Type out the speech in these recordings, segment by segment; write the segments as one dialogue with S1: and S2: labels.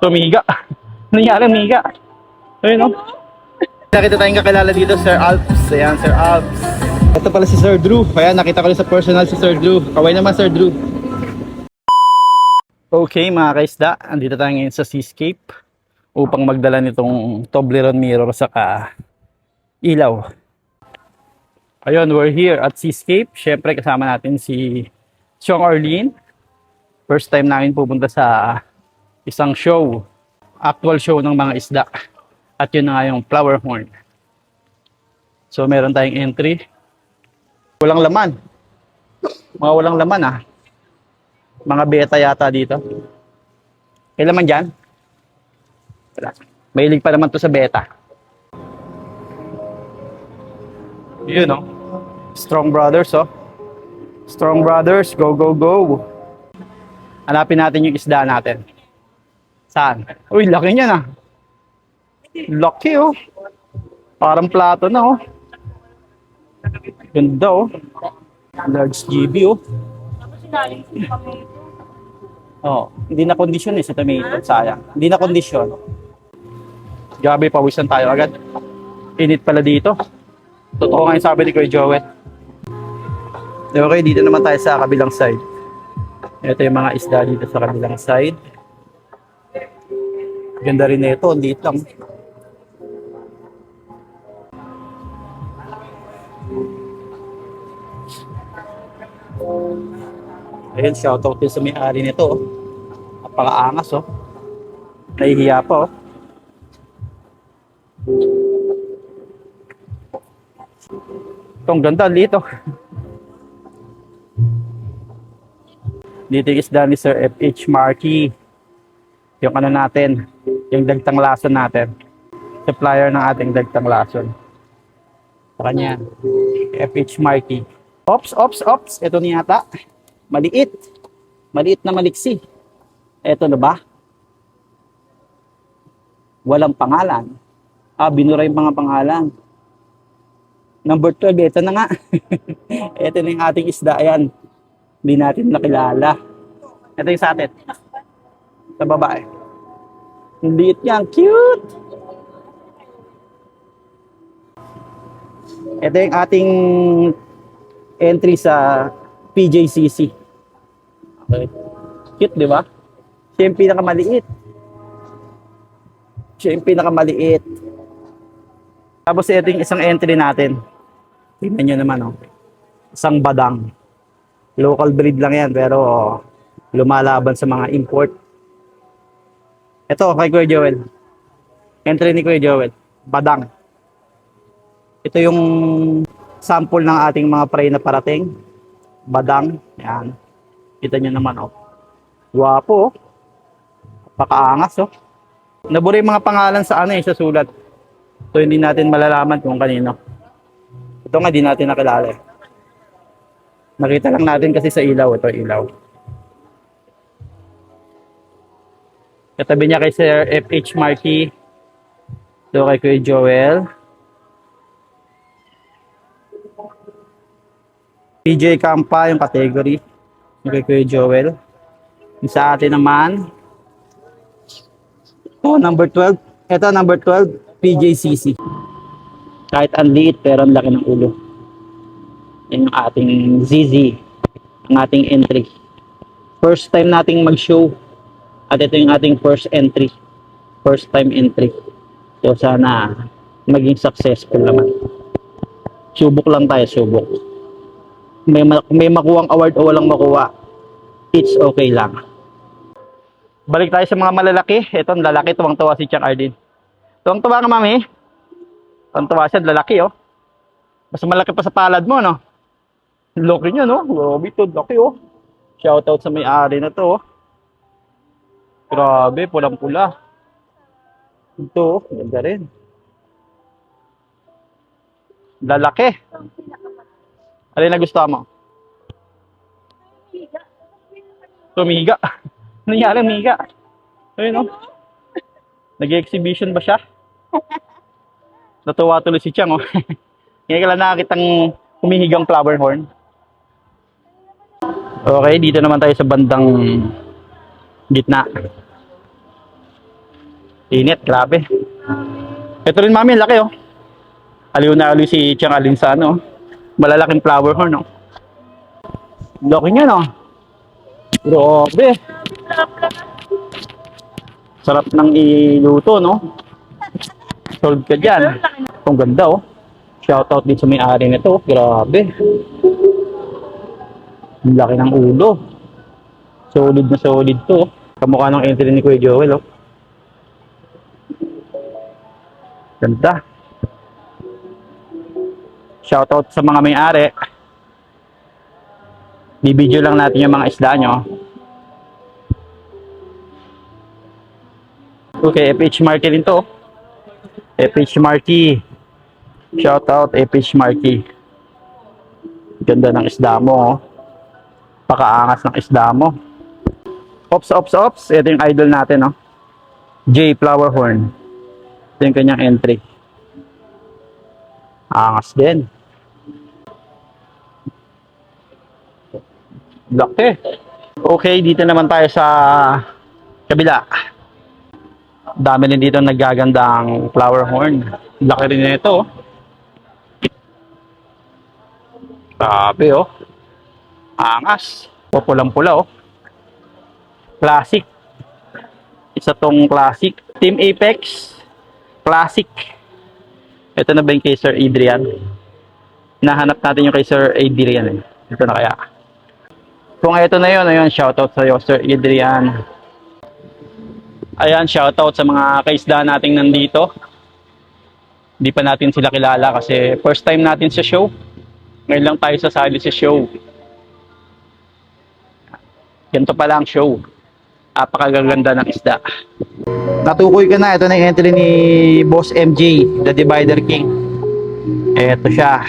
S1: Tumiga. Nangyari, miga. Ayun, no? Nakita tayong kakilala dito, Sir Alps. Ayan, Sir Alps. Ito pala si Sir Drew. Ayan, nakita ko rin sa personal si Sir Drew. Kaway naman, Sir Drew. Okay, mga kaisda. Andito tayo ngayon sa Seascape upang magdala nitong Toblerone mirror saka ilaw. Ayun, we're here at Seascape. Siyempre, kasama natin si Chong Arlene. First time namin pupunta sa isang show. Actual show ng mga isda. At yun na nga yung flower horn. So meron tayong entry. Walang laman. Mga walang laman ah. Mga beta yata dito. May laman dyan? Wala. Mahilig pa naman to sa beta. Yun oh. Strong Brothers oh. Strong Brothers, go go go. Hanapin natin yung isda natin. Saan? Uy, laki niya na. Laki oh. Parang plato na oh. Ganda oh. Large GB oh. Oh, hindi na kondisyon eh sa tomato. Sayang. Hindi na kondisyon. Grabe, pawisan tayo agad. Init pala dito. Totoo nga yung sabi ni Kuya Joel. Okay, dito naman tayo sa kabilang side. Ito yung mga isda dito sa kabilang side. Ganda rin ito, liit lang. Ayun, shoutout din sa may-ari nito. Oh. Napakaangas oh. Nahihiya pa oh. Itong ganda, liit oh. Dito yung isda ni Sir F.H. Markey. Yung ano natin, yung dagtang lason natin. Supplier ng ating dagtang lason. Sa kanya, F.H. Markey. Ops, ops, ops. Ito niyata. Maliit. Maliit na maliksi. Ito na ba? Walang pangalan. Ah, binura yung mga pangalan. Number 12, ito na nga. Ito na yung ating isda. Ayan. Hindi natin nakilala. Ito yung sa atin. Sa babae. Liit yan. Cute! Ito yung ating entry sa PJCC. Okay. Cute, di ba? Siya yung pinakamaliit. Siya yung pinakamaliit. Tapos ito yung isang entry natin. Tingnan nyo naman, oh. Isang badang. Local breed lang yan, pero lumalaban sa mga import. Ito, kay Kuya Joel. Entry ni Kuya Joel. Badang. Ito yung sample ng ating mga prey na parating. Badang. Yan. Kita nyo naman, oh. Guwapo, oh. Pakaangas, oh. Nabura yung mga pangalan sa ano eh, sa sulat. So, hindi natin malalaman kung kanino. Ito nga, di natin nakilala eh. Nakita lang natin kasi sa ilaw. Ito, ilaw. Katabi niya kay Sir F.H. Markey. Ito kay Kuya Joel. PJ Campa yung category. Yung kay Kuya Joel. Yung sa atin naman. Oh, number 12. Ito, number 12. PJCC. Kahit ang liit pero ang laki ng ulo. Yan yung ating ZZ. Ang ating entry. First time nating mag-show. At ito yung ating first entry. First time entry. So sana maging successful naman. Subok lang tayo, subok. May makuwang award o walang makuha, it's okay lang. Balik tayo sa mga malalaki. Ito ang lalaki, tuwang-tuwa si Chang Ardin. Tuwang-tuwa ka, mami. Tuwang-tuwa siya, lalaki oh. Mas malaki pa sa palad mo, no? Laki niya, no? Grabe ito, laki oh. Shoutout sa may-ari na to oh. Grabe, pulang-pula. Ito, ganda rin. Lalaki. Ano yung nagustuhan mo? Tumiga. Nangyari, miga. Ayun, no? Nag-exhibition ba siya? Natuwa tuloy si Chang, oh. Ngayon ka lang nakakitang humihigang flower horn. Okay, dito naman tayo sa bandang gitna. Init, grabe. Ito rin mami, laki oh. Aliw na aliw si Chang Alin sa ano. Malalaking flower horn oh. Laki niya no. Grabe. Sarap ng iluto no. Solve ka dyan. Ang ganda oh. Shoutout din sa may-ari nito. Grabe. Ang laki ng ulo. Solid na solid to. Kamukha ng entry ni Kuya Joel oh. Ganda. Shoutout sa mga may-ari. Bibidyo lang natin yung mga isda nyo. Okay, FH Marky rin to. FH Marky. Shoutout FH Marky. Ganda ng isda mo. Oh. Pakaangas ng isda mo. Ops. Ito yung idol natin. Oh. J Flower Horn. Ito yung kanyang entry. Angas din. Laki. Okay, dito naman tayo sa kabila. Dami din dito naggagandang flower horn. Laki rin nito. Grabe oh. Angas. Pulang-pula oh. Classic. Isa tong classic. Team Apex. Classic. Ito na ba yung kay Sir Adrian? Nahanap natin yung kay Sir Adrian eh. Ito na kaya. Kung ito na yun, ayun, shoutout sa iyo, Sir Adrian. Ayan, shoutout sa mga kaisda nating nandito. Hindi pa natin sila kilala kasi first time natin sa show. Ngayon lang tayo sasali sa show. Ganito pala ang show. Apakagaganda ng isda. Natukoy ka na, ito na yung entry ni Boss MJ, the Divider King. Ito siya.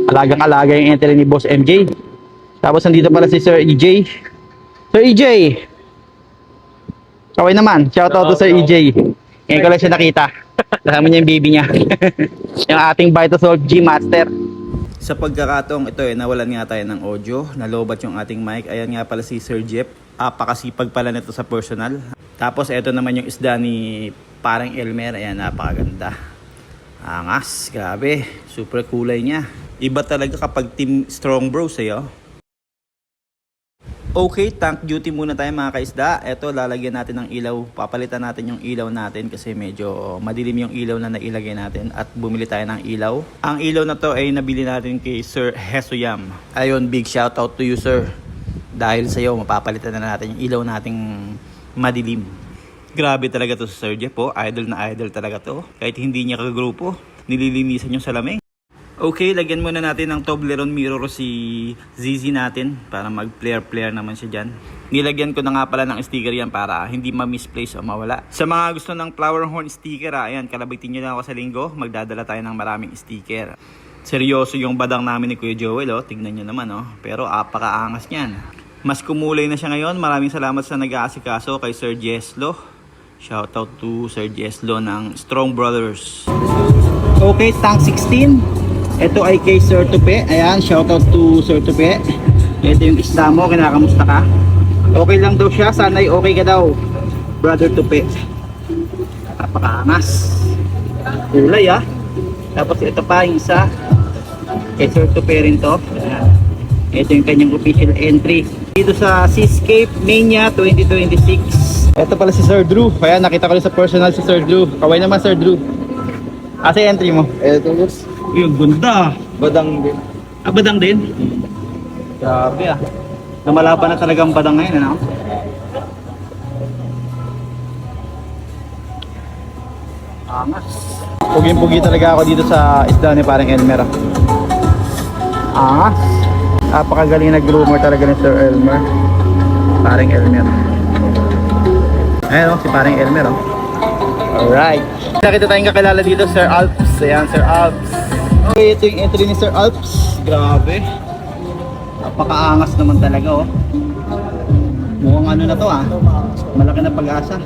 S1: Alagang-alaga yung entry ni Boss MJ. Tapos nandito pala si Sir EJ. Sir EJ! Okay naman, shoutout to Sir EJ. Ngayon ko lang siya nakita. Kasama niya yung baby niya. Yung ating Vitasolve G Master. Sa pagkakataong ito nawalan nga tayo ng audio. Nalobat yung ating mic. Ayan nga pala si Sir Jeff. Apakasipag pala nito sa personal. Tapos ito naman yung isda ni parang Elmer. Ayan, napakaganda. Angas, grabe. Super kulay niya. Iba talaga kapag team strong bro sa'yo. Okay, tank duty muna tayo mga kaisda. Ito, lalagyan natin ng ilaw. Papalitan natin yung ilaw natin kasi medyo madilim yung ilaw na nailagay natin at bumili tayo ng ilaw. Ang ilaw na to ay nabili natin kay Sir Hesoyam. Ayun, big shout out to you sir. Dahil sa iyo, mapapalitan na natin yung ilaw nating madilim. Grabe talaga to si Sir Jeff po. Idol na idol talaga to. Kahit hindi niya kagrupo, nililinisan yung salamin. Okay, lagyan muna natin ng Toblerone mirror si ZZ natin para mag-flare naman siya dyan. Nilagyan ko na nga pala ng sticker yan para hindi ma-misplace o mawala. Sa mga gusto ng flower horn sticker, ayan, kalabitin nyo na ako sa linggo. Magdadala tayo ng maraming sticker. Seryoso yung badang namin ni Kuya Joel, oh. Tignan nyo naman, oh. Pero apakaangas niyan. Mas kumulay na siya ngayon. Maraming salamat sa nag-aasikaso kay Sir Jeslo. Shoutout to Sir Jeslo ng Strong Brothers. Okay, tank 16. Ito ay kay Sir Tupe. Ayan, shoutout to Sir Tupe. Ito yung isda mo, kinakamusta ka? Okay lang daw siya, sana'y okay ka daw, Brother Tupe. Napakaangas. Kulay ah. Tapos ito pa yung isa. Kay Sir Tupe rin to. Ayan. Ito yung kanyang official entry. Dito sa Seascape Mania 2026. Ito pala si Sir Drew. Ayan, nakita ko rin sa personal si Sir Drew. Kaway naman Sir Drew. Asa yung entry mo?
S2: Ito boss.
S1: Yung ganda.
S2: Badang din.
S1: Ah, badang din? Grabe ah. Lumalaban na talaga ang badang ngayon, ano? Angas. Puging-pugi talaga ako dito sa isda ni parang Elmer. Angas. Napakagaling na groomer talaga ni Sir Elmer. Parang Elmer. Ayan o, si parang Elmer o. Alright. Nakita tayong kakilala dito, Sir Alps. Ayan, Sir Alps. Okay, ito yung entry ni Sir Alps. Grabe. Napakaangas naman talaga oh. Mukhang ano na to ah. Malaki na pag-asa.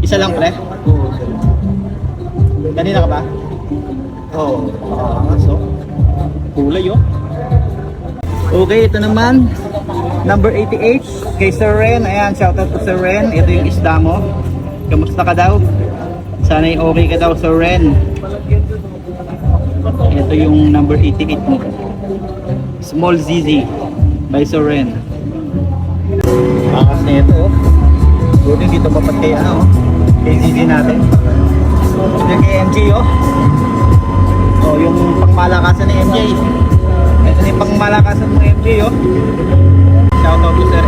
S1: Isa lang pre?
S2: Oo, sir.
S1: Kanina ka ba? Oo. Angas oh. Kulay oh. Okay, ito naman. Number 88, kay Sir Ren. Ayan, shoutout to Sir Ren. Ito yung isda mo. Kamusta ka daw? Sana'y okay ka daw, Sir Ren. Ito yung number 88 mo. Small ZZ by Sir Ren. Bakas na ito, oh. Buti dito papat kay ano, kay ZZ natin. Ito kay MJ, oh. Oh, yung pangmalakasan ni MJ. Ito na yung pangmalakasan mo, MJ, oh. Shoutout to Sir